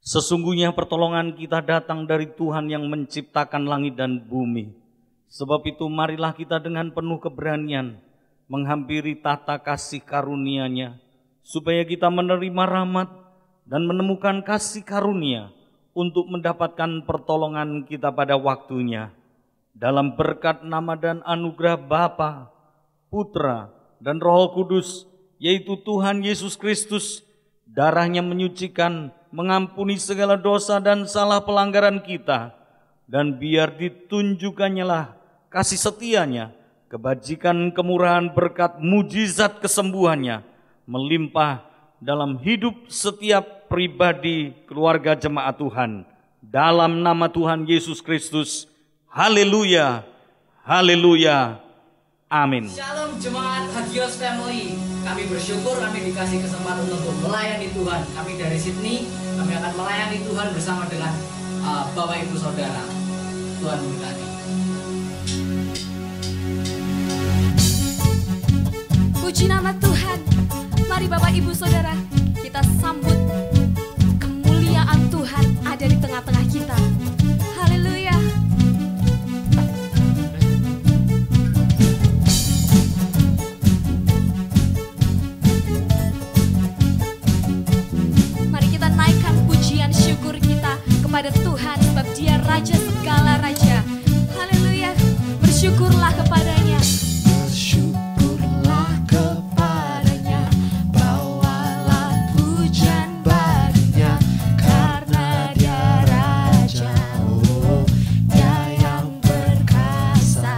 Sesungguhnya pertolongan kita datang dari Tuhan yang menciptakan langit dan bumi. Sebab itu marilah kita dengan penuh keberanian menghampiri tata kasih karunia-Nya, supaya kita menerima rahmat dan menemukan kasih karunia untuk mendapatkan pertolongan kita pada waktunya. Dalam berkat nama dan anugerah Bapa, Putra, dan Roh Kudus, yaitu Tuhan Yesus Kristus, darah-Nya menyucikan, mengampuni segala dosa dan salah pelanggaran kita, dan biar ditunjukkannya lah kasih setia-Nya, kebajikan, kemurahan, berkat, mujizat kesembuhannya melimpah dalam hidup setiap pribadi keluarga jemaat Tuhan. Dalam nama Tuhan Yesus Kristus, haleluya, haleluya, amin. Shalom jemaat Hagios Family. Kami bersyukur kami dikasih kesempatan untuk melayani Tuhan. Kami dari Sydney, kami akan melayani Tuhan bersama dengan Bapak Ibu Saudara. Tuhan memberkati. Puji nama Tuhan. Mari Bapak Ibu Saudara, kita sambut kemuliaan Tuhan ada di tengah-tengah kita. Haleluya. Mari kita naikkan pujian syukur kita kepada Tuhan, sebab Dia Raja segala raja. Haleluya. Bersyukurlah kepadanya. Bersyukurlah kepadanya, bawalah pujian baginya, karena Dia Raja, oh Dia yang perkasa.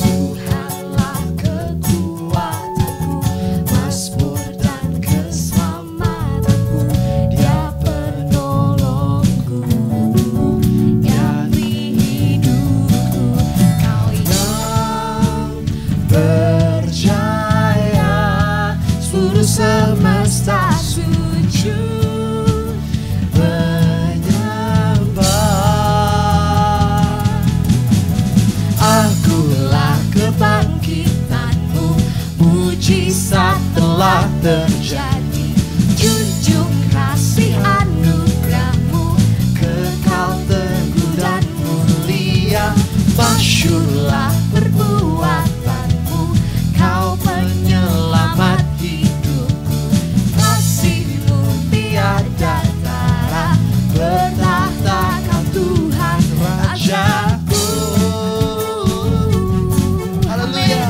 Tuhanlah kekuatanku, mazmur dan keselamatanku, Dia penolongku, yang beri hidupku. Kau yang berjaya, seluruh semesta sujud menyembah. Akulah kebangkitanmu, mujizat telah terjadi. Junjung kasih anugerahmu, kekal teguh dan mulia. Masyurlah perbuatanmu, Kau penyelamat hidupku. Kasih-Mu tiada tara, bertahta Kau Tuhan Rajaku. Haleluya.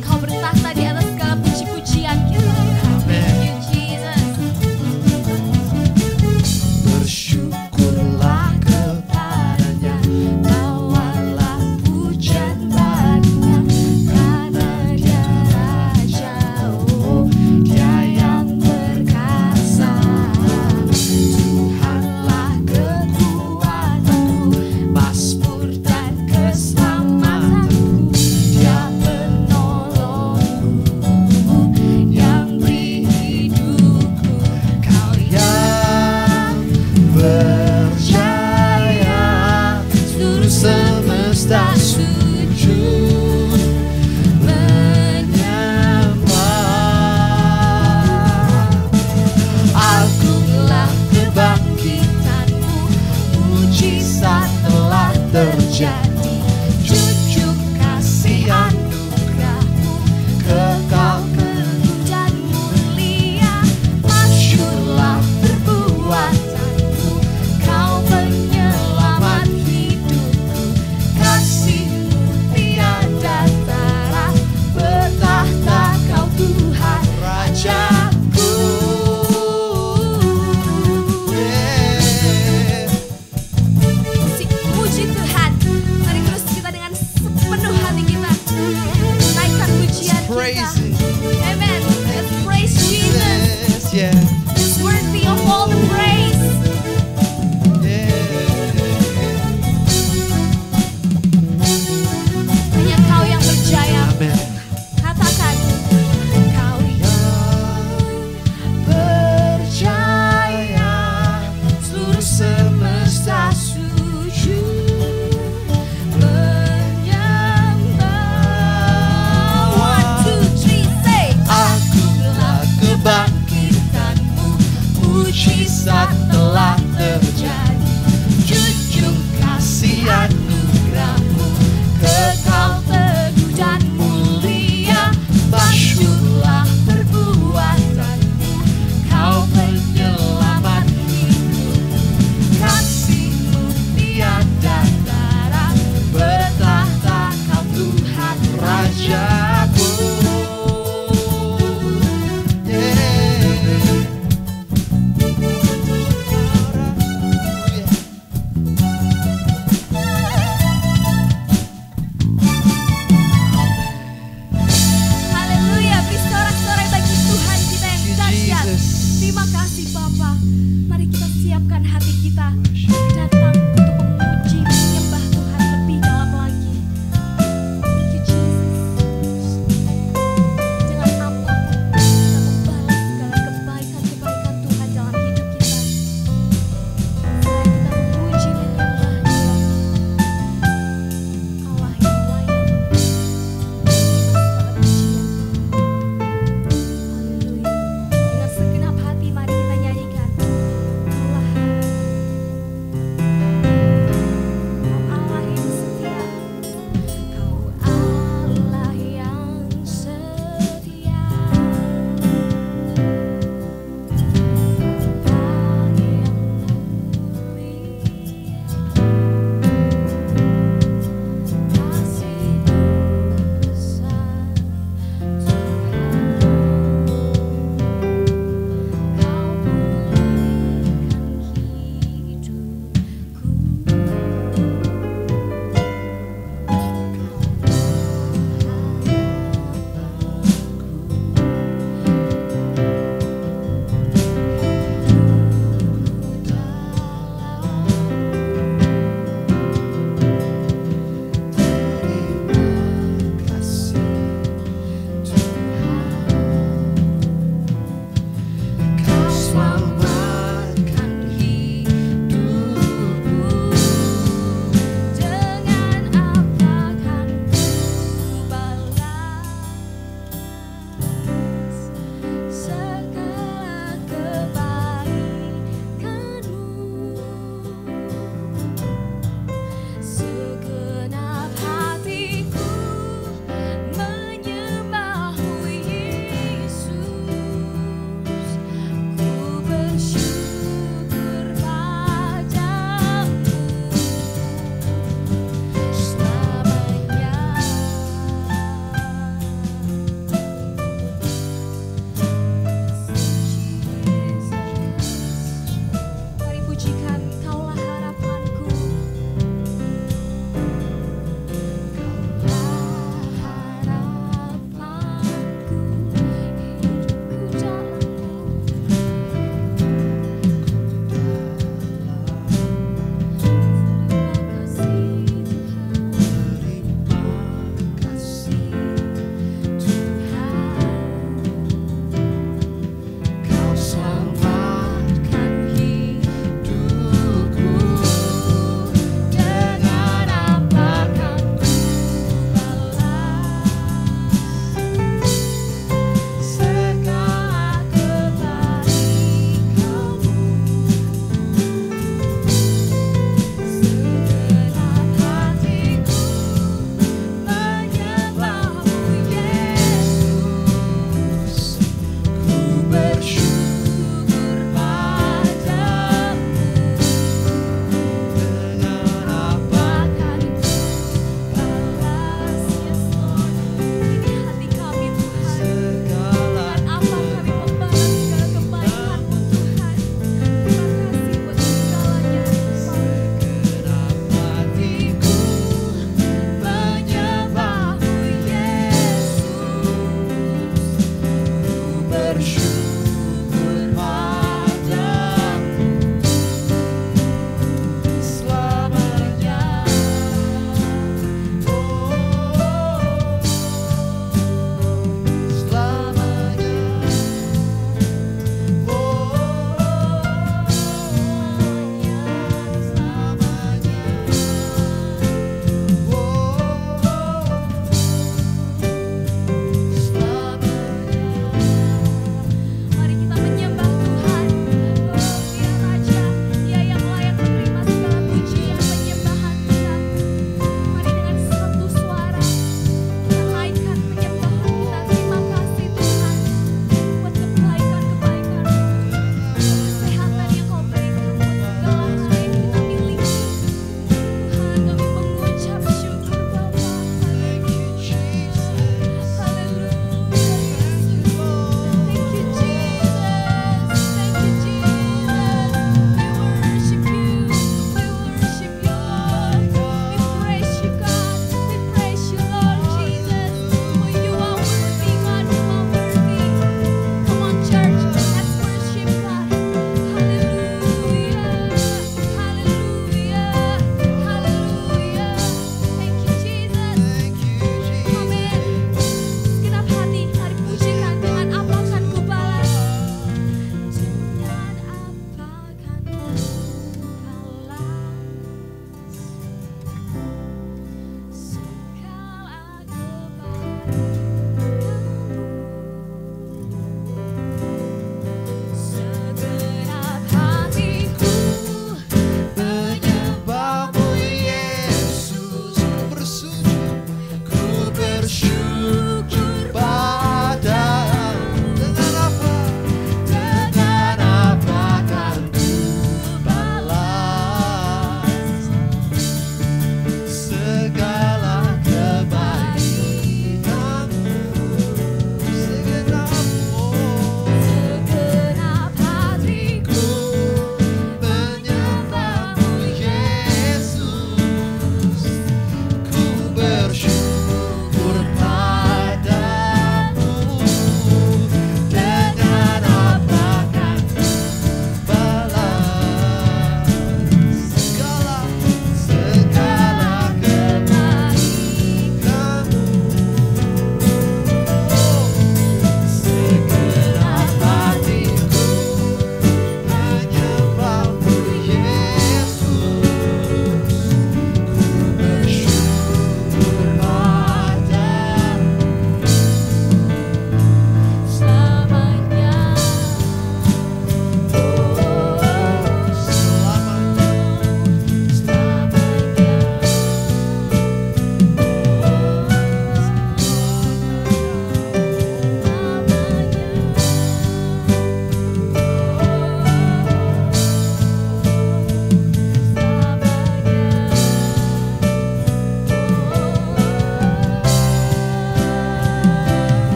Kau bertahta di atas segala puji-pujian kita. Thank you, Jesus. Bersyukurlah kepadanya, bawalah pujian baginya, karena Dia Raja, oh Dia yang perkasa. Tuhanlah kekuatanku, mazmur dan keselamatanku, Dia penolongku, yang beri hidupku. Kau yang berjaya, seluruh semesta sujud menyembah. Agunglah kebangkitanmu, mujizat telah terjadi. Junjung kasih anugerahmu, kekal teguh dan mulia. Masyurlah perbuatanmu, Kau penyelamat hidupku. Kasih-Mu tiada tara, bertahta Kau Tuhan Rajaku. Puji Tuhan.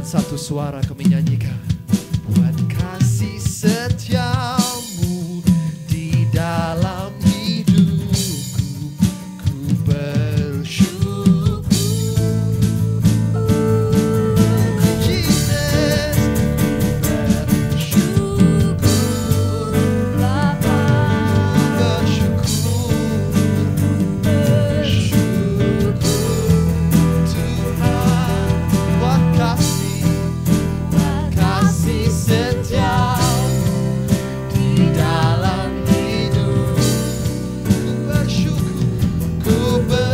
Dengan satu suara kami nyanyikan. Buat kasih setiamu di dalam hidupku, ku bersyukur. Jesus, bersyukur Bapa, bersyukur, bersyukur Tuhan, buat kasih setia di dalam hidup. Ku bersyukur Bapa,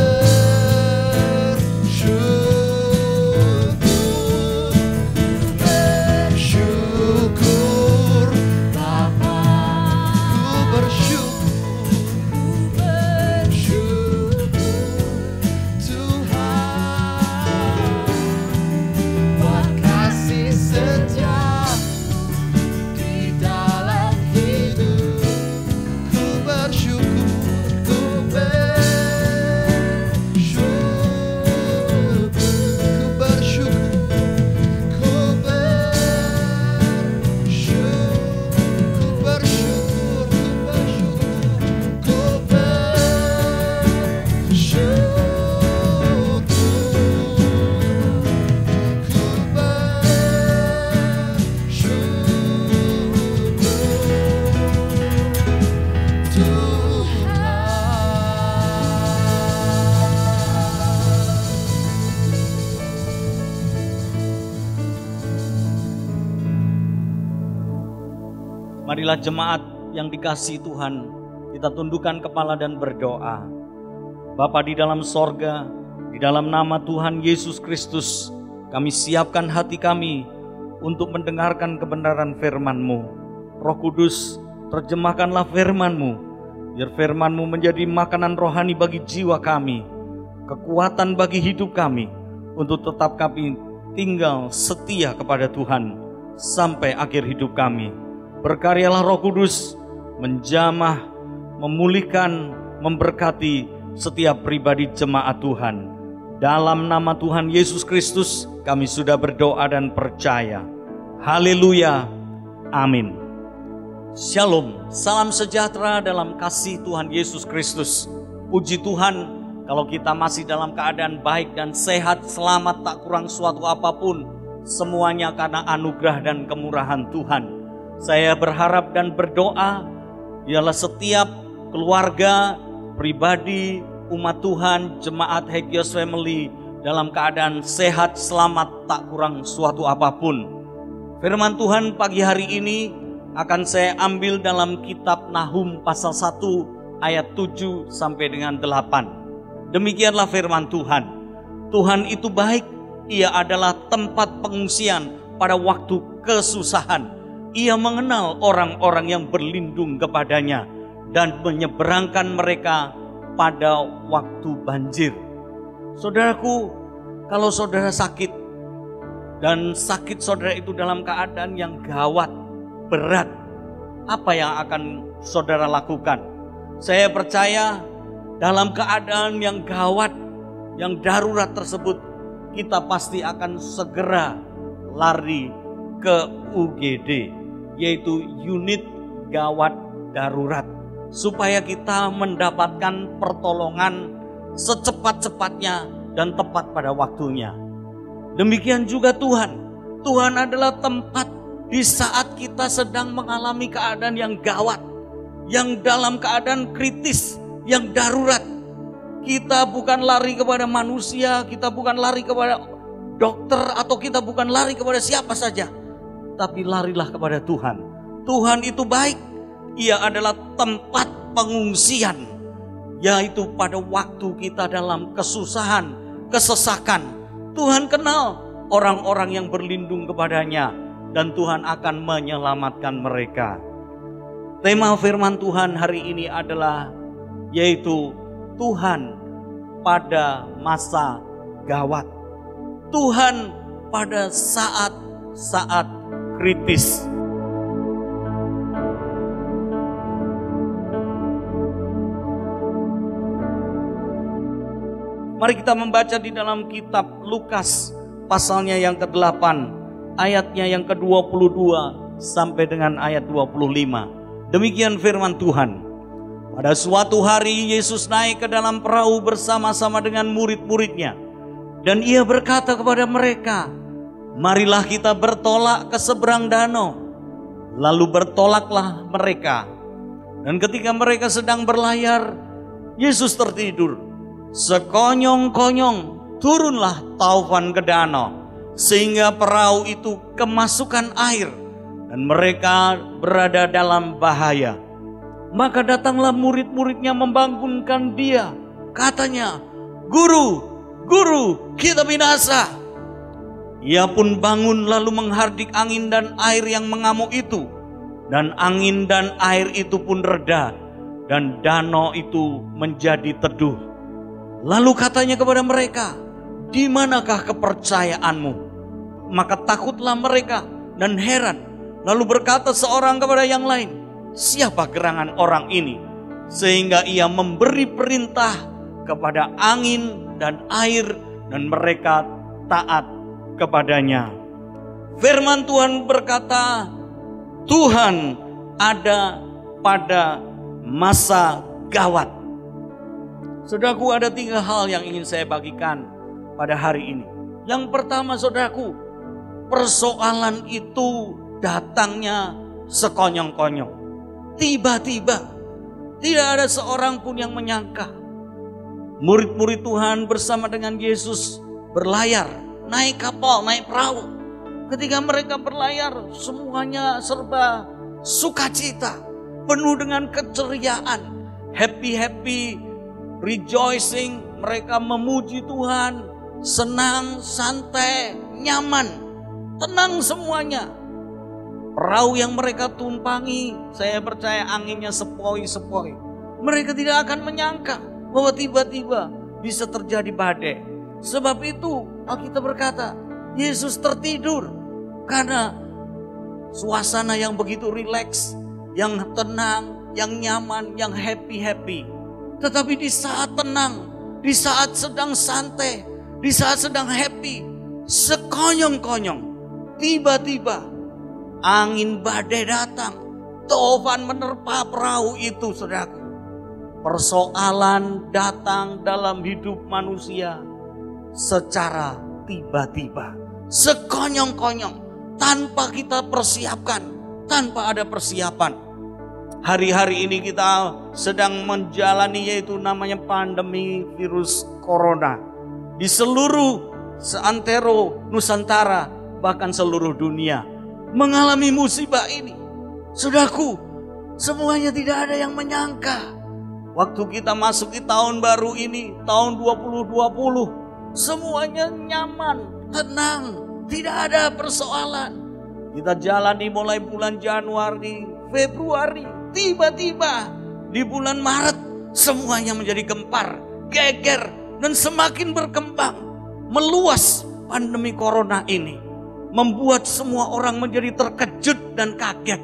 ku bersyukur Tuhan, buat kasih setia di dalam hidup. Ku bersyukur, ku bersyukur, ku bersyukur, ku bersyukur, ku Marilah jemaat yang dikasihi Tuhan, kita tundukkan kepala dan berdoa. Bapa di dalam sorga, di dalam nama Tuhan Yesus Kristus, kami siapkan hati kami untuk mendengarkan kebenaran firman-Mu. Roh Kudus, terjemahkanlah firman-Mu, biar firman-Mu menjadi makanan rohani bagi jiwa kami, kekuatan bagi hidup kami, untuk tetap kami tinggal setia kepada Tuhan sampai akhir hidup kami. Berkaryalah Roh Kudus, menjamah, memulihkan, memberkati setiap pribadi jemaat Tuhan. Dalam nama Tuhan Yesus Kristus kami sudah berdoa dan percaya. Haleluya, amin. Shalom, salam sejahtera dalam kasih Tuhan Yesus Kristus. Puji Tuhan, kalau kita masih dalam keadaan baik dan sehat, selamat, tak kurang suatu apapun, semuanya karena anugerah dan kemurahan Tuhan. Saya berharap dan berdoa, ialah setiap keluarga, pribadi, umat Tuhan, jemaat Hagios Family dalam keadaan sehat, selamat, tak kurang suatu apapun. Firman Tuhan pagi hari ini akan saya ambil dalam kitab Nahum pasal 1 ayat 7 sampai dengan 8. Demikianlah firman Tuhan. Tuhan itu baik, Ia adalah tempat pengungsian pada waktu kesusahan. Ia mengenal orang-orang yang berlindung kepadanya dan menyeberangkan mereka pada waktu banjir. Saudaraku, kalau saudara sakit dan sakit saudara itu dalam keadaan yang gawat, berat, apa yang akan saudara lakukan? Saya percaya dalam keadaan yang gawat, yang darurat tersebut, kita pasti akan segera lari ke UGD, yaitu unit gawat darurat, supaya kita mendapatkan pertolongan secepat-cepatnya dan tepat pada waktunya. Demikian juga Tuhan. Tuhan adalah tempat di saat kita sedang mengalami keadaan yang gawat, yang dalam keadaan kritis, yang darurat. Kita bukan lari kepada manusia, kita bukan lari kepada dokter, atau kita bukan lari kepada siapa saja, tapi larilah kepada Tuhan. Tuhan itu baik. Ia adalah tempat pengungsian, yaitu pada waktu kita dalam kesusahan, kesesakan. Tuhan kenal orang-orang yang berlindung kepadanya, dan Tuhan akan menyelamatkan mereka. Tema firman Tuhan hari ini adalah yaitu Tuhan pada masa gawat. Tuhan pada saat-saat kritis. Mari kita membaca di dalam kitab Lukas pasalnya yang ke-8 ayatnya yang ke-22 sampai dengan ayat 25. Demikian firman Tuhan. Pada suatu hari Yesus naik ke dalam perahu bersama-sama dengan murid-muridnya. Dan ia berkata kepada mereka, marilah kita bertolak ke seberang danau. Lalu bertolaklah mereka. Dan ketika mereka sedang berlayar, Yesus tertidur. Sekonyong-konyong turunlah taufan ke danau, sehingga perahu itu kemasukan air, dan mereka berada dalam bahaya. Maka datanglah murid-muridnya membangunkan dia. Katanya, Guru, Guru, kita binasa. Ia pun bangun lalu menghardik angin dan air yang mengamuk itu. Dan angin dan air itu pun reda, dan danau itu menjadi teduh. Lalu katanya kepada mereka, di manakah kepercayaanmu? Maka takutlah mereka dan heran. Lalu berkata seorang kepada yang lain, siapa gerangan orang ini? Sehingga ia memberi perintah kepada angin dan air, dan mereka taat kepadanya. Firman Tuhan berkata, Tuhan ada pada masa gawat. Saudaraku, ada 3 hal yang ingin saya bagikan pada hari ini. Yang pertama, saudaraku, persoalan itu datangnya sekonyong-konyong. Tiba-tiba, tidak ada seorang pun yang menyangka. Murid-murid Tuhan bersama dengan Yesus berlayar, naik kapal, naik perahu. Ketika mereka berlayar, semuanya serba sukacita, penuh dengan keceriaan, happy, rejoicing. Mereka memuji Tuhan, senang, santai, nyaman, tenang semuanya. Perahu yang mereka tumpangi, saya percaya anginnya sepoi-sepoi. Mereka tidak akan menyangka bahwa tiba-tiba bisa terjadi badai. Sebab itu Alkitab berkata, Yesus tertidur karena suasana yang begitu rileks, yang tenang, yang nyaman, yang happy. Tetapi di saat tenang, di saat sedang santai, di saat sedang happy, sekonyong-konyong, tiba-tiba angin badai datang, taufan menerpa perahu itu, saudaraku. Persoalan datang dalam hidup manusia secara tiba-tiba, sekonyong-konyong, tanpa kita persiapkan, tanpa ada persiapan. Hari-hari ini kita sedang menjalani yaitu namanya pandemi virus corona. Di seluruh seantero Nusantara, bahkan seluruh dunia mengalami musibah ini. Saudaraku, semuanya tidak ada yang menyangka. Waktu kita masuk di tahun baru ini, tahun 2020, semuanya nyaman, tenang, tidak ada persoalan. Kita jalani mulai bulan Januari, Februari, tiba-tiba di bulan Maret semuanya menjadi gempar, geger, dan semakin berkembang, meluas pandemi corona ini. Membuat semua orang menjadi terkejut dan kaget.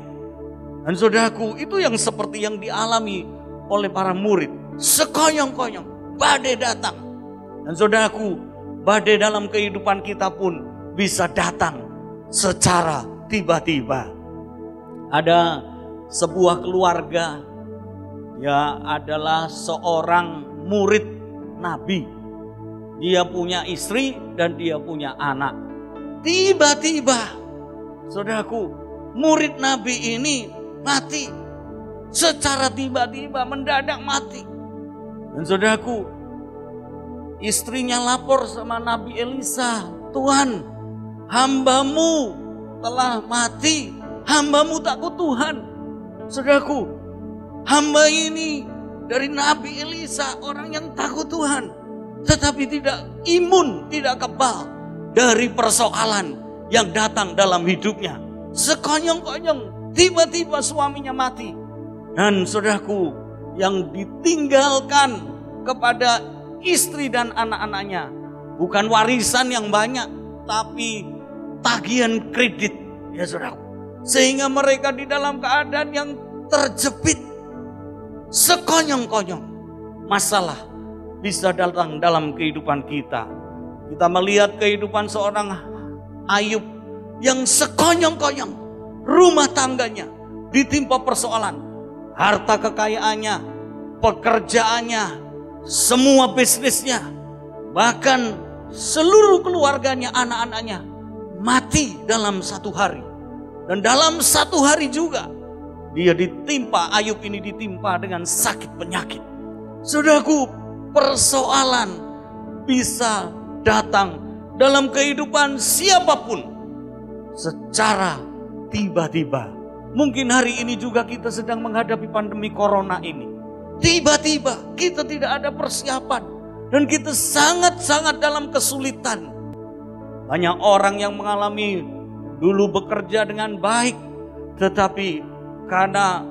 Dan saudaraku, itu yang seperti yang dialami oleh para murid. Sekonyong-konyong, badai datang. Dan saudaraku, badai dalam kehidupan kita pun bisa datang secara tiba-tiba. Ada sebuah keluarga, dia adalah seorang murid Nabi. Dia punya istri dan dia punya anak. Tiba-tiba, saudaraku, murid Nabi ini mati. Secara tiba-tiba, mendadak mati. Dan saudaraku, istrinya lapor sama Nabi Elisa, Tuhan, hambamu telah mati, hambamu takut Tuhan. Saudaraku, hamba ini dari Nabi Elisa, orang yang takut Tuhan, tetapi tidak imun, tidak kebal dari persoalan yang datang dalam hidupnya. Sekonyong-konyong, tiba-tiba suaminya mati. Dan saudaraku, yang ditinggalkan kepada istri dan anak-anaknya bukan warisan yang banyak, tapi tagihan kredit, ya saudaraku. Sehingga mereka di dalam keadaan yang terjepit. Sekonyong-konyong, masalah bisa datang dalam kehidupan kita. Kita melihat kehidupan seorang Ayub yang sekonyong-konyong rumah tangganya ditimpa persoalan, harta kekayaannya, pekerjaannya, semua bisnisnya, bahkan seluruh keluarganya, anak-anaknya mati dalam satu hari. Dan dalam satu hari juga dia ditimpa, Ayub ini ditimpa dengan sakit penyakit. Saudaraku, persoalan bisa datang dalam kehidupan siapapun secara tiba-tiba. Mungkin hari ini juga kita sedang menghadapi pandemi corona ini. Tiba-tiba kita tidak ada persiapan dan kita sangat-sangat dalam kesulitan. Banyak orang yang mengalami dulu bekerja dengan baik, tetapi karena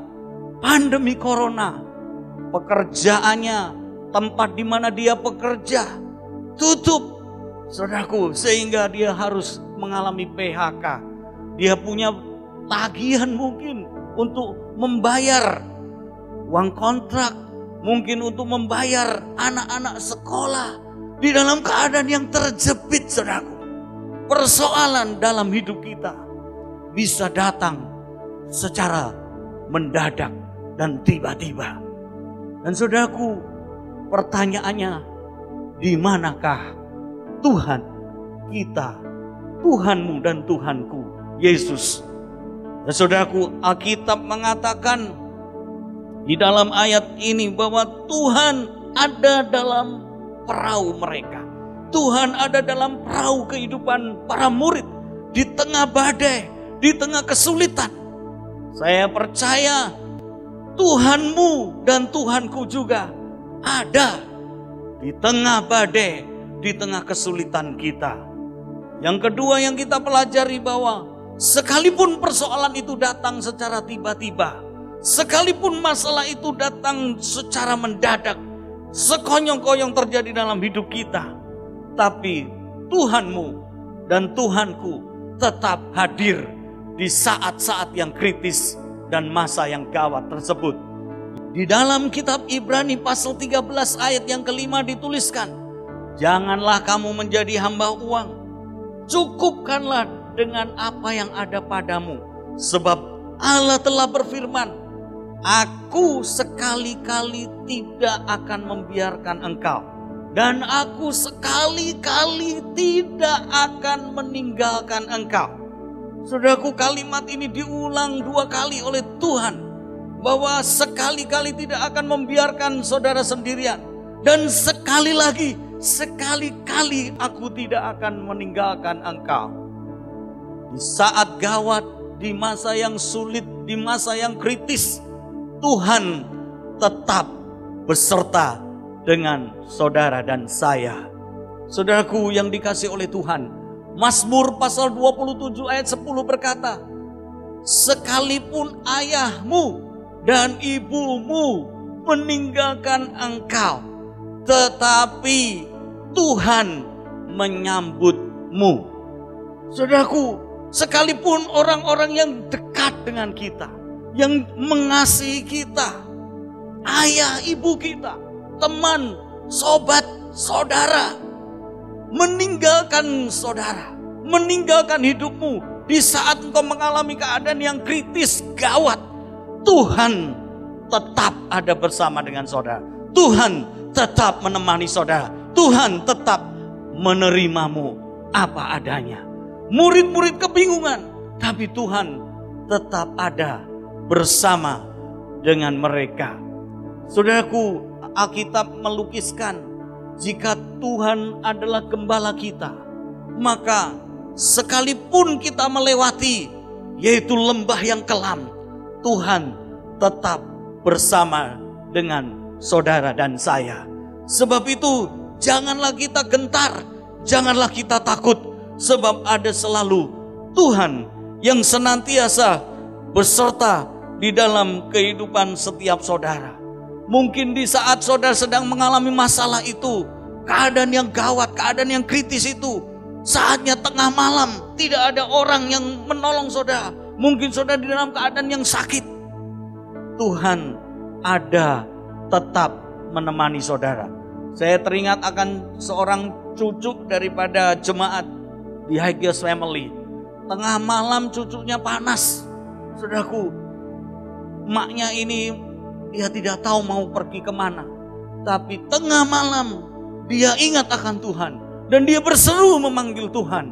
pandemi corona, pekerjaannya, tempat di mana dia bekerja tutup, saudaraku, sehingga dia harus mengalami PHK. Dia punya tagihan mungkin untuk membayar uang kontrak, mungkin untuk membayar anak-anak sekolah, di dalam keadaan yang terjepit, saudaraku. Persoalan dalam hidup kita bisa datang secara mendadak dan tiba-tiba. Dan saudaraku, pertanyaannya, di manakah Tuhan kita, Tuhanmu dan Tuhanku, Yesus? Dan saudaraku, Alkitab mengatakan di dalam ayat ini bahwa Tuhan ada dalam perahu mereka. Tuhan ada dalam perahu kehidupan para murid di tengah badai, di tengah kesulitan. Saya percaya Tuhanmu dan Tuhanku juga ada di tengah badai, di tengah kesulitan kita. Yang kedua yang kita pelajari bahwa sekalipun persoalan itu datang secara tiba-tiba, sekalipun masalah itu datang secara mendadak, sekonyong-konyong terjadi dalam hidup kita, tapi Tuhanmu dan Tuhanku tetap hadir di saat-saat yang kritis dan masa yang gawat tersebut. Di dalam kitab Ibrani pasal 13 ayat yang kelima dituliskan, janganlah kamu menjadi hamba uang, cukupkanlah dengan apa yang ada padamu. Sebab Allah telah berfirman, aku sekali-kali tidak akan membiarkan engkau, dan aku sekali-kali tidak akan meninggalkan engkau. Saudaraku, kalimat ini diulang 2 kali oleh Tuhan, bahwa sekali-kali tidak akan membiarkan saudara sendirian, dan sekali lagi, sekali-kali aku tidak akan meninggalkan engkau. Di saat gawat, di masa yang sulit, di masa yang kritis, Tuhan tetap beserta dengan saudara dan saya. Saudaraku yang dikasih oleh Tuhan, Mazmur pasal 27 ayat 10 berkata, sekalipun ayahmu dan ibumu meninggalkan engkau, tetapi Tuhan menyambutmu. Saudaraku, sekalipun orang-orang yang dekat dengan kita, yang mengasihi kita, ayah ibu kita, teman, sobat, saudara, meninggalkan saudara, meninggalkan hidupmu di saat engkau mengalami keadaan yang kritis, gawat, Tuhan tetap ada bersama dengan saudara. Tuhan tetap menemani saudara. Tuhan tetap menerimamu apa adanya. Murid-murid kebingungan, tapi Tuhan tetap ada bersama dengan mereka. Saudaraku, Alkitab melukiskan, jika Tuhan adalah gembala kita, maka sekalipun kita melewati yaitu lembah yang kelam, Tuhan tetap bersama dengan saudara dan saya. Sebab itu janganlah kita gentar, janganlah kita takut, sebab ada selalu Tuhan yang senantiasa beserta di dalam kehidupan setiap saudara. Mungkin di saat saudara sedang mengalami masalah itu, keadaan yang gawat, keadaan yang kritis itu, saatnya tengah malam, tidak ada orang yang menolong saudara. Mungkin saudara di dalam keadaan yang sakit, Tuhan ada tetap menemani saudara. Saya teringat akan seorang cucu daripada jemaat di Hagios Family. Tengah malam cucunya panas. Saudaraku, emaknya ini dia tidak tahu mau pergi kemana. Tapi tengah malam dia ingat akan Tuhan. Dan dia berseru memanggil Tuhan.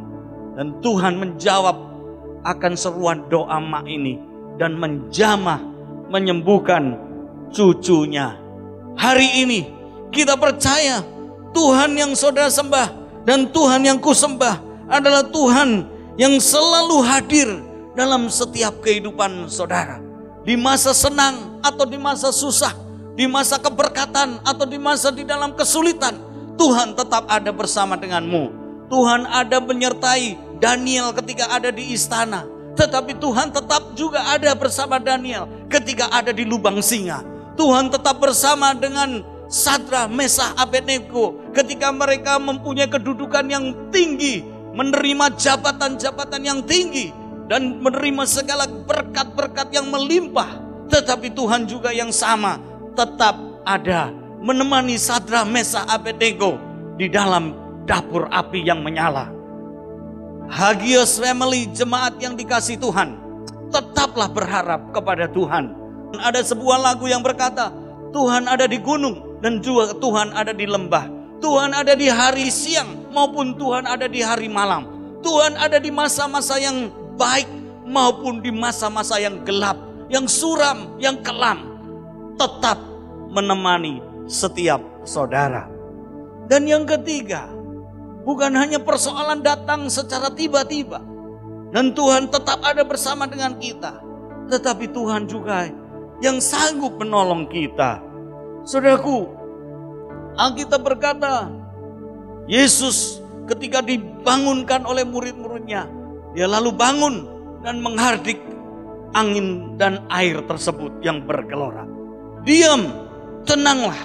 Dan Tuhan menjawab akan seruan doa emak ini. Dan menjamah, menyembuhkan cucunya. Hari ini kita percaya Tuhan yang saudara sembah dan Tuhan yang kusembah adalah Tuhan yang selalu hadir dalam setiap kehidupan saudara. Di masa senang atau di masa susah, di masa keberkatan atau di masa di dalam kesulitan, Tuhan tetap ada bersama denganmu. Tuhan ada menyertai Daniel ketika ada di istana. Tetapi Tuhan tetap juga ada bersama Daniel ketika ada di lubang singa. Tuhan tetap bersama dengan Sadra, Mesah, Abednego ketika mereka mempunyai kedudukan yang tinggi, menerima jabatan-jabatan yang tinggi, dan menerima segala berkat-berkat yang melimpah. Tetapi Tuhan juga yang sama tetap ada menemani Sadra, Mesah, Abednego di dalam dapur api yang menyala. Hagios Family, jemaat yang dikasih Tuhan, tetaplah berharap kepada Tuhan. Ada sebuah lagu yang berkata, Tuhan ada di gunung dan juga Tuhan ada di lembah. Tuhan ada di hari siang maupun Tuhan ada di hari malam. Tuhan ada di masa-masa yang baik maupun di masa-masa yang gelap, yang suram, yang kelam. Tetap menemani setiap saudara. Dan yang ketiga, bukan hanya persoalan datang secara tiba-tiba dan Tuhan tetap ada bersama dengan kita, tetapi Tuhan juga yang sanggup menolong kita. Saudaraku, Alkitab berkata, Yesus ketika dibangunkan oleh murid-muridnya, dia lalu bangun dan menghardik angin dan air tersebut yang bergelora. Diam, tenanglah.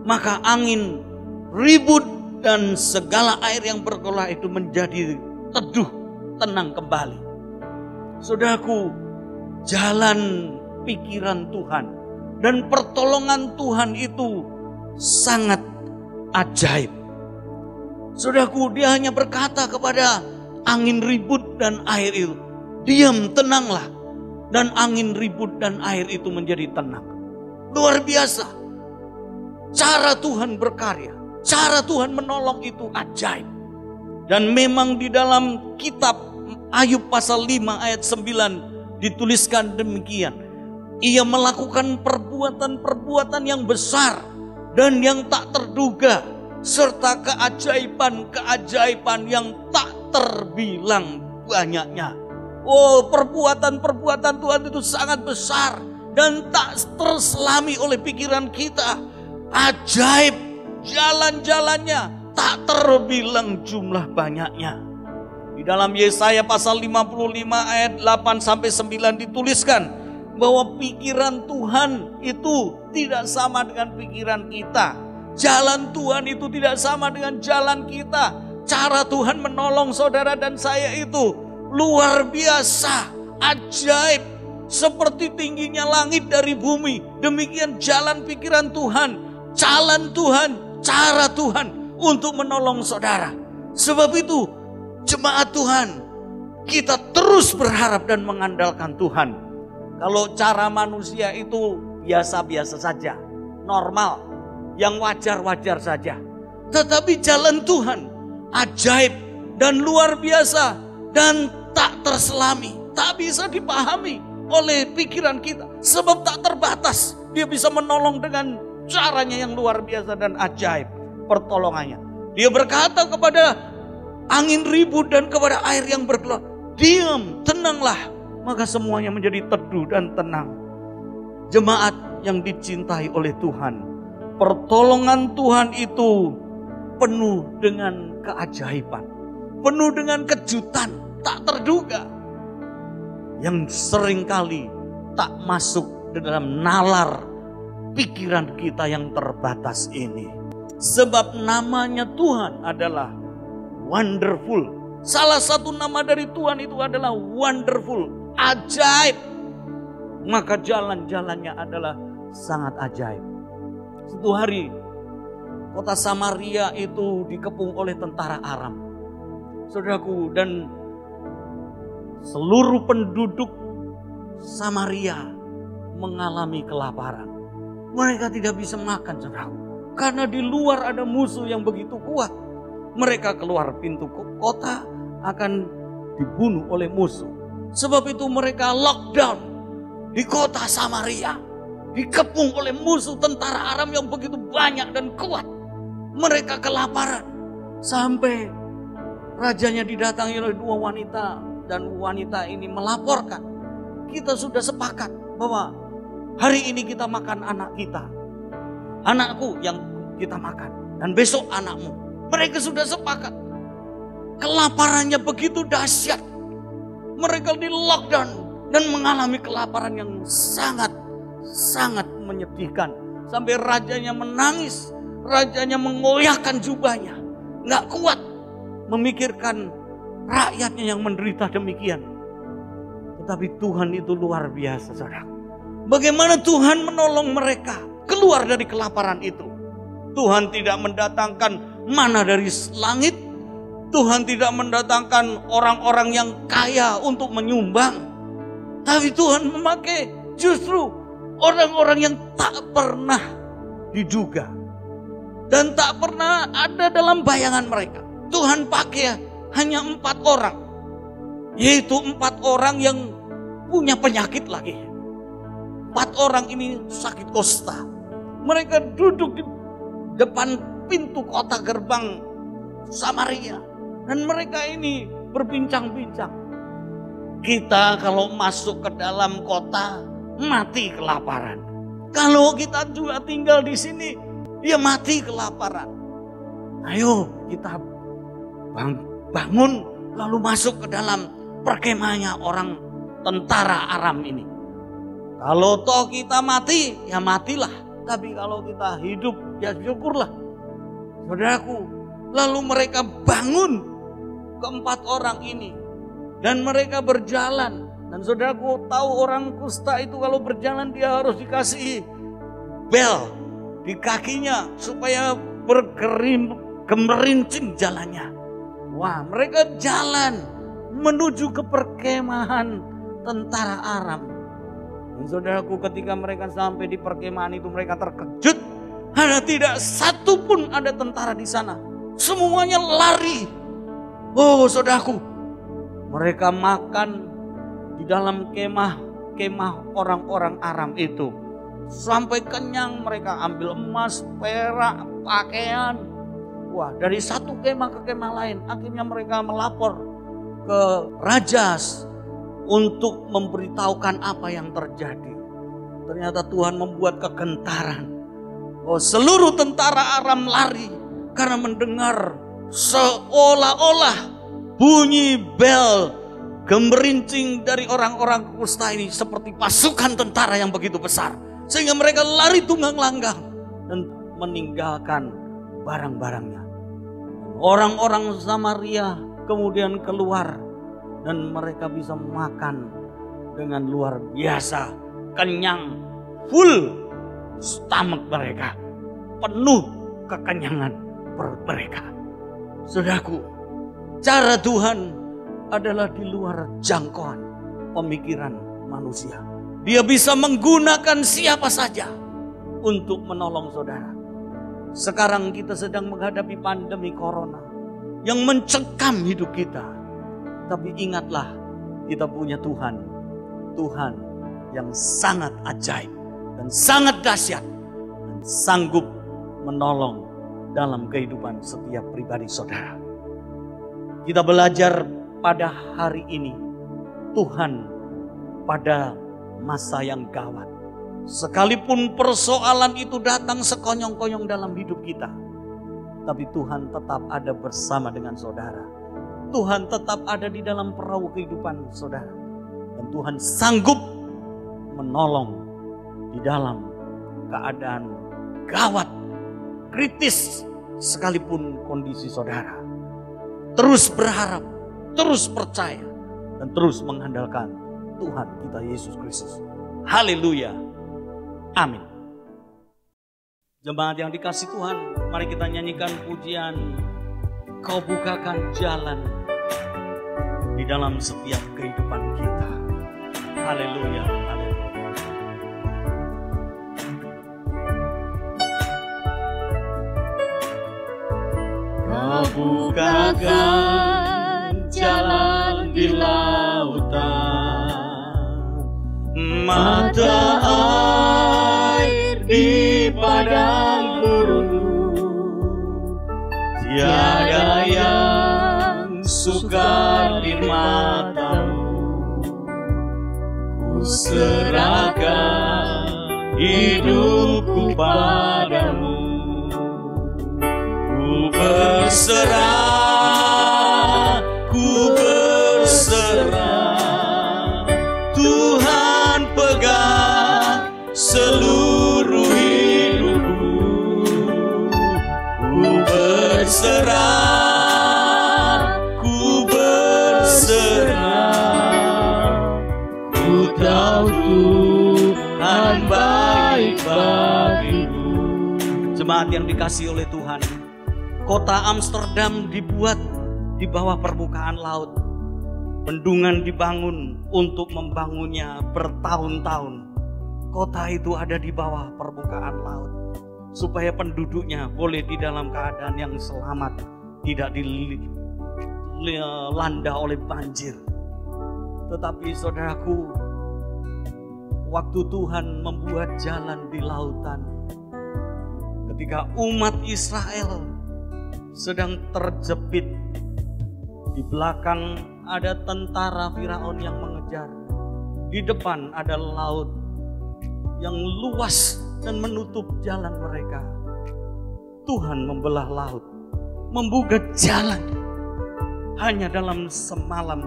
Maka angin, ribut, dan segala air yang bergelora itu menjadi teduh, tenang kembali. Saudaraku, jalan pikiran Tuhan dan pertolongan Tuhan itu sangat ajaib. Saudaraku, dia hanya berkata kepada angin ribut dan air itu, diam, tenanglah. Dan angin ribut dan air itu menjadi tenang. Luar biasa. Cara Tuhan berkarya, cara Tuhan menolong itu ajaib. Dan memang di dalam kitab Ayub pasal 5 ayat 9 dituliskan demikian. Ia melakukan perbuatan-perbuatan yang besar dan yang tak terduga, serta keajaiban-keajaiban yang tak terbilang banyaknya. Oh, perbuatan-perbuatan Tuhan itu sangat besar dan tak terselami oleh pikiran kita. Ajaib, jalan-jalannya tak terbilang jumlah banyaknya. Di dalam Yesaya pasal 55 ayat 8-9 dituliskan bahwa pikiran Tuhan itu tidak sama dengan pikiran kita. Jalan Tuhan itu tidak sama dengan jalan kita. Cara Tuhan menolong saudara dan saya itu luar biasa, ajaib. Seperti tingginya langit dari bumi, demikian jalan pikiran Tuhan, jalan Tuhan, cara Tuhan untuk menolong saudara. Sebab itu, jemaat Tuhan, kita terus berharap dan mengandalkan Tuhan. Kalau cara manusia itu biasa-biasa saja, normal, yang wajar-wajar saja. Tetapi jalan Tuhan ajaib dan luar biasa dan tak terselami, tak bisa dipahami oleh pikiran kita. Sebab tak terbatas, dia bisa menolong dengan caranya yang luar biasa dan ajaib pertolongannya. Dia berkata kepada angin ribut dan kepada air yang bergelora, diam, tenanglah. Maka semuanya menjadi teduh dan tenang. Jemaat yang dicintai oleh Tuhan, pertolongan Tuhan itu penuh dengan keajaiban, penuh dengan kejutan tak terduga, yang seringkali tak masuk dalam nalar pikiran kita yang terbatas ini. Sebab namanya Tuhan adalah wonderful. Salah satu nama dari Tuhan itu adalah wonderful, ajaib. Maka jalan-jalannya adalah sangat ajaib. Suatu hari kota Samaria itu dikepung oleh tentara Aram, saudaraku, dan seluruh penduduk Samaria mengalami kelaparan. Mereka tidak bisa makan, saudaraku, karena di luar ada musuh yang begitu kuat. Mereka keluar pintu kota akan dibunuh oleh musuh. Sebab itu mereka lockdown di kota Samaria, dikepung oleh musuh tentara Aram yang begitu banyak dan kuat. Mereka kelaparan sampai rajanya didatangi oleh dua wanita, dan wanita ini melaporkan, kita sudah sepakat bahwa hari ini kita makan anak kita, anakku yang kita makan, dan besok anakmu. Mereka sudah sepakat. Kelaparannya begitu dahsyat. Mereka di lockdown dan mengalami kelaparan yang sangat menyedihkan. Sampai rajanya menangis, rajanya mengoyakkan jubahnya. Nggak kuat memikirkan rakyatnya yang menderita demikian. Tetapi Tuhan itu luar biasa, saudara. Bagaimana Tuhan menolong mereka keluar dari kelaparan itu. Tuhan tidak mendatangkan mana dari langit. Tuhan tidak mendatangkan orang-orang yang kaya untuk menyumbang. Tapi Tuhan memakai justru orang-orang yang tak pernah diduga dan tak pernah ada dalam bayangan mereka. Tuhan pakai hanya 4 orang. Yaitu 4 orang yang punya penyakit lagi. 4 orang ini sakit kusta. Mereka duduk di depan pintu kota gerbang Samaria. Dan mereka ini berbincang-bincang. Kita kalau masuk ke dalam kota mati kelaparan. Kalau kita juga tinggal di sini, ya mati kelaparan. Ayo kita bangun lalu masuk ke dalam perkemahannya orang tentara Aram ini. Kalau toh kita mati, ya matilah. Tapi kalau kita hidup, ya syukurlah. Saudaraku, lalu mereka bangun ke-4 orang ini. Dan mereka berjalan. Dan saudaraku tahu orang kusta itu kalau berjalan dia harus dikasih bel di kakinya supaya bergerincing jalannya. Wah, mereka jalan menuju ke perkemahan tentara Aram. Dan saudaraku, ketika mereka sampai di perkemahan itu mereka terkejut. Karena tidak satu pun ada tentara di sana. Semuanya lari. Oh saudaraku, mereka makan di dalam kemah orang-orang Aram itu. Sampai kenyang, mereka ambil emas, perak, pakaian. Wah, dari satu kemah ke kemah lain. Akhirnya mereka melapor ke raja untuk memberitahukan apa yang terjadi. Ternyata Tuhan membuat kegentaran. Oh, seluruh tentara Aram lari karena mendengar seolah-olah bunyi bel gemerincing dari orang-orang kusta ini seperti pasukan tentara yang begitu besar. Sehingga mereka lari tunggang langgang dan meninggalkan barang-barangnya. Orang-orang Samaria kemudian keluar dan mereka bisa makan dengan luar biasa, kenyang, full stomach mereka, penuh kekenyangan perut mereka. Saudaraku, cara Tuhan adalah di luar jangkauan pemikiran manusia. Dia bisa menggunakan siapa saja untuk menolong saudara. Sekarang kita sedang menghadapi pandemi corona yang mencekam hidup kita. Tapi ingatlah, kita punya Tuhan. Tuhan yang sangat ajaib dan sangat dahsyat dan sanggup menolong dalam kehidupan setiap pribadi saudara. Kita belajar pada hari ini, Tuhan pada masa yang gawat. Sekalipun persoalan itu datang sekonyong-konyong dalam hidup kita, tapi Tuhan tetap ada bersama dengan saudara. Tuhan tetap ada di dalam perahu kehidupan saudara. Dan Tuhan sanggup menolong di dalam keadaan gawat, kritis sekalipun kondisi saudara. Terus berharap, terus percaya, dan terus mengandalkan Tuhan kita Yesus Kristus. Haleluya. Amin. Jemaat yang dikasih Tuhan, mari kita nyanyikan pujian Kau Bukakan Jalan di dalam setiap kehidupan kita. Haleluya, haleluya. Kau bukakan jalan di lautan, mata air di padang gurun, tiada yang sukar di matamu. Ku serahkan hidupku padamu, ku berserah, ku berserah. Tuhan pegang seluruh hidupku, ku berserah, ku berserah. Ku tahu Tuhan baik bagiku. Jemaat yang dikasihi oleh Tuhan, kota Amsterdam dibuat di bawah permukaan laut. Bendungan dibangun untuk membangunnya bertahun-tahun. Kota itu ada di bawah permukaan laut supaya penduduknya boleh di dalam keadaan yang selamat, tidak dilanda oleh banjir. Tetapi saudaraku, waktu Tuhan membuat jalan di lautan, ketika umat Israel sedang terjepit, di belakang ada tentara Firaun yang mengejar, di depan ada laut yang luas dan menutup jalan mereka. Tuhan membelah laut, membuka jalan. Hanya dalam semalam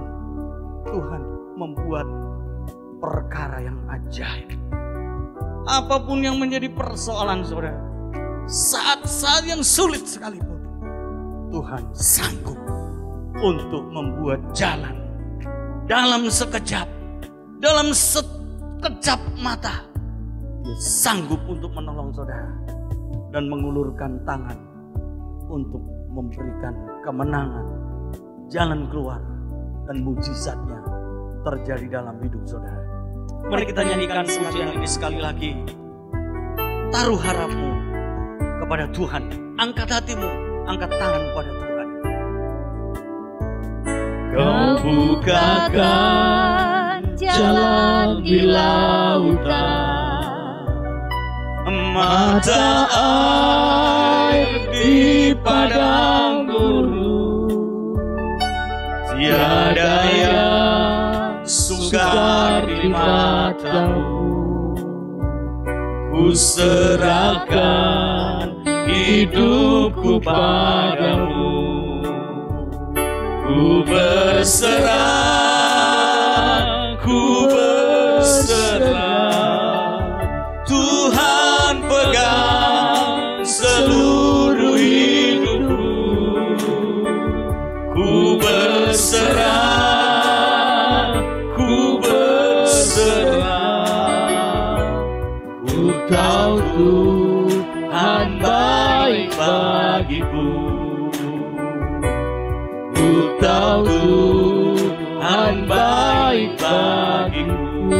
Tuhan membuat perkara yang ajaib. Apapun yang menjadi persoalan saudara, saat-saat yang sulit sekalipun, Tuhan sanggup untuk membuat jalan. Dalam sekejap, dalam sekejap mata, Dia sanggup untuk menolong saudara dan mengulurkan tangan untuk memberikan kemenangan, jalan keluar, dan mujizatnya terjadi dalam hidup saudara. Mari kita nyanyikan pujian ini sekali lagi. Taruh harapmu kepada Tuhan, angkat hatimu, angkat tangan pada Tuhan. Kau bukakan jalan di lautan, mata air di padang gurun, tiada yang sukar di matamu. Ku serahkan hidupku padamu, ku berserah, ku berserah. Tuhan pegang seluruh hidupku, ku berserah, ku berserah. Ku tahu Tuhan baik bagiku, ku tahu Tuhan baik bagiku,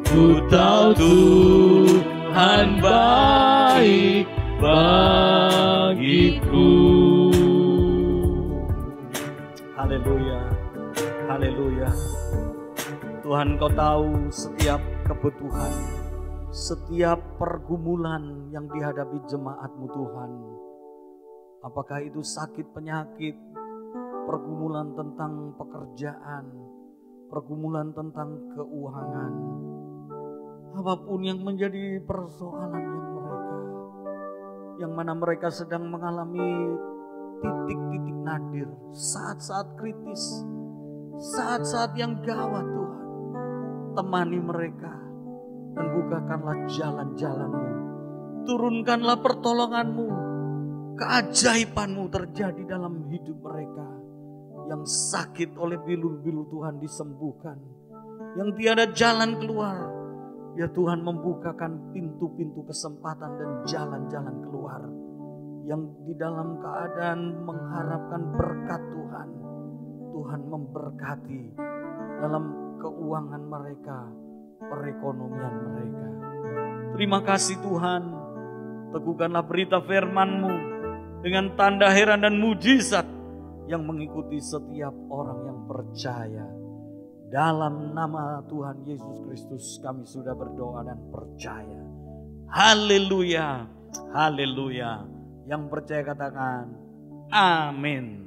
ku tahu Tuhan baik bagiku. Haleluya, haleluya. Tuhan, Kau tahu setiap kebutuhan, setiap pergumulan yang dihadapi jemaat-Mu Tuhan. Apakah itu sakit penyakit, pergumulan tentang pekerjaan, pergumulan tentang keuangan, apapun yang menjadi persoalan yang mana mereka sedang mengalami titik-titik nadir, saat-saat kritis, saat-saat yang gawat Tuhan. Temani mereka dan bukakanlah jalan-jalan-Mu, turunkanlah pertolongan-Mu, keajaiban-Mu terjadi dalam hidup mereka. Yang sakit oleh bilu-bilu Tuhan disembuhkan, yang tiada jalan keluar, ya Tuhan membukakan pintu-pintu kesempatan dan jalan-jalan keluar. Yang di dalam keadaan mengharapkan berkat Tuhan, memberkati dalam keuangan mereka, perekonomian mereka. Terima kasih Tuhan, teguhkanlah berita firman-Mu dengan tanda heran dan mujizat yang mengikuti setiap orang yang percaya. Dalam nama Tuhan Yesus Kristus kami sudah berdoa dan percaya. Haleluya, haleluya. Yang percaya katakan amin.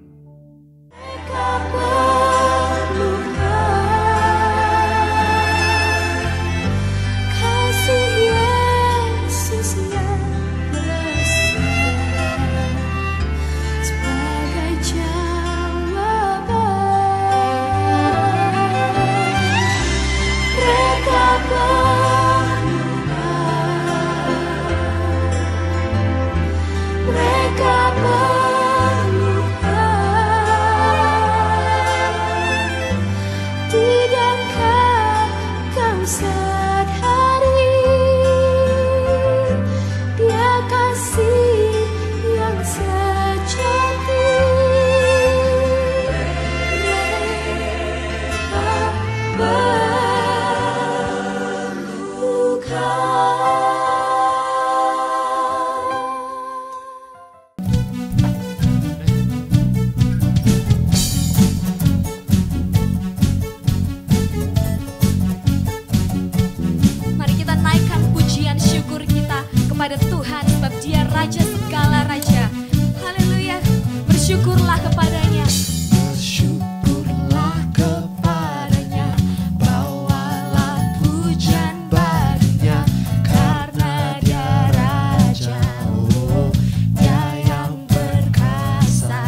Kepada Tuhan, sebab Dia Raja segala raja. Haleluya, bersyukurlah kepadanya. Bersyukurlah kepadanya, bawalah pujian baginya, karena Dia Raja, oh Dia yang perkasa.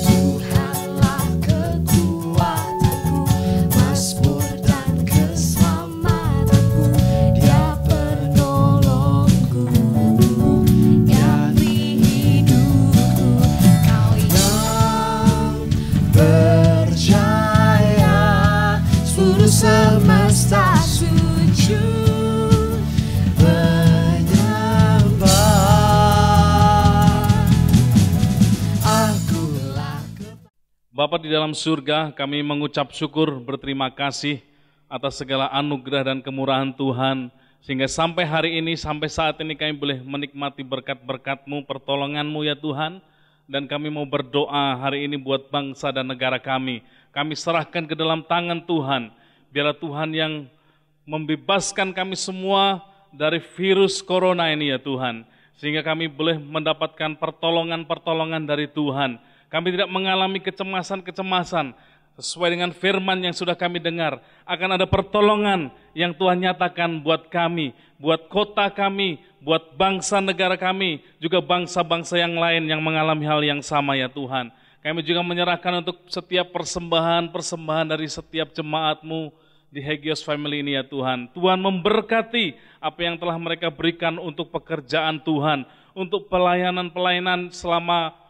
Tuhanlah kekuatanku, mazmur dan keselamatanku, Dia semesta sujud menyembah. Bapa di dalam surga, kami mengucap syukur, berterima kasih atas segala anugerah dan kemurahan Tuhan, sehingga sampai hari ini, sampai saat ini kami boleh menikmati berkat-berkat-Mu, pertolongan-Mu ya Tuhan. Dan kami mau berdoa hari ini buat bangsa dan negara kami. Kami serahkan ke dalam tangan Tuhan. Biarlah Tuhan yang membebaskan kami semua dari virus corona ini ya Tuhan. Sehingga kami boleh mendapatkan pertolongan-pertolongan dari Tuhan. Kami tidak mengalami kecemasan-kecemasan. Sesuai dengan firman yang sudah kami dengar, akan ada pertolongan yang Tuhan nyatakan buat kami, buat kota kami, buat bangsa negara kami, juga bangsa-bangsa yang lain yang mengalami hal yang sama ya Tuhan. Kami juga menyerahkan untuk setiap persembahan dari setiap jemaat-Mu di Hagios Family ini ya Tuhan. Tuhan memberkati apa yang telah mereka berikan untuk pekerjaan Tuhan, untuk pelayanan-pelayanan selama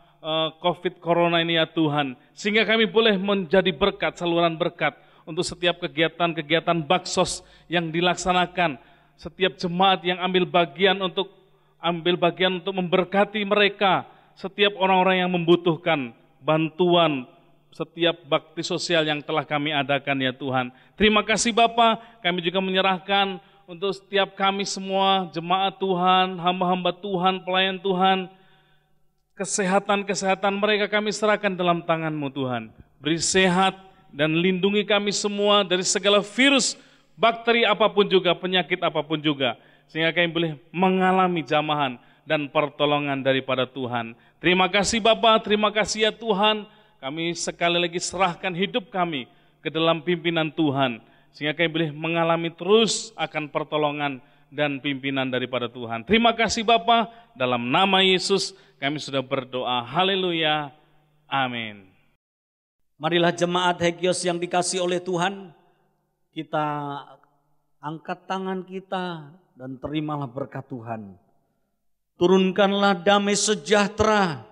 COVID Corona ini ya Tuhan. Sehingga kami boleh menjadi berkat, saluran berkat untuk setiap kegiatan-kegiatan baksos yang dilaksanakan. Setiap jemaat yang ambil bagian untuk memberkati mereka. Setiap orang-orang yang membutuhkan bantuan, setiap bakti sosial yang telah kami adakan ya Tuhan. Terima kasih Bapa, kami juga menyerahkan untuk setiap kami semua, jemaat Tuhan, hamba-hamba Tuhan, pelayan Tuhan, kesehatan mereka kami serahkan dalam tangan-Mu Tuhan. Beri sehat dan lindungi kami semua dari segala virus, bakteri apapun juga, penyakit apapun juga. Sehingga kami boleh mengalami jamahan dan pertolongan daripada Tuhan. Terima kasih Bapa, terima kasih ya Tuhan. Kami sekali lagi serahkan hidup kami ke dalam pimpinan Tuhan. Sehingga kami boleh mengalami terus akan pertolongan dan pimpinan daripada Tuhan. Terima kasih Bapa, dalam nama Yesus kami sudah berdoa. Haleluya. Amin. Marilah jemaat Hagios yang dikasih oleh Tuhan, kita angkat tangan kita dan terimalah berkat Tuhan. Turunkanlah damai sejahtera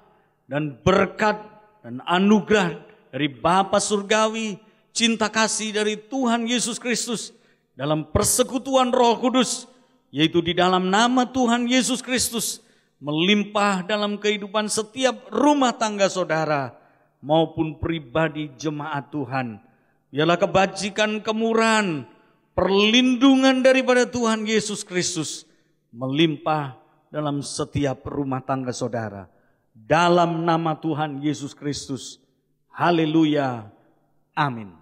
dan berkat dan anugerah dari Bapa Surgawi, cinta kasih dari Tuhan Yesus Kristus dalam persekutuan Roh Kudus, yaitu di dalam nama Tuhan Yesus Kristus, melimpah dalam kehidupan setiap rumah tangga saudara, maupun pribadi jemaat Tuhan. Biarlah kebajikan, kemurahan, perlindungan daripada Tuhan Yesus Kristus melimpah dalam setiap rumah tangga saudara. Dalam nama Tuhan Yesus Kristus. Haleluya. Amin.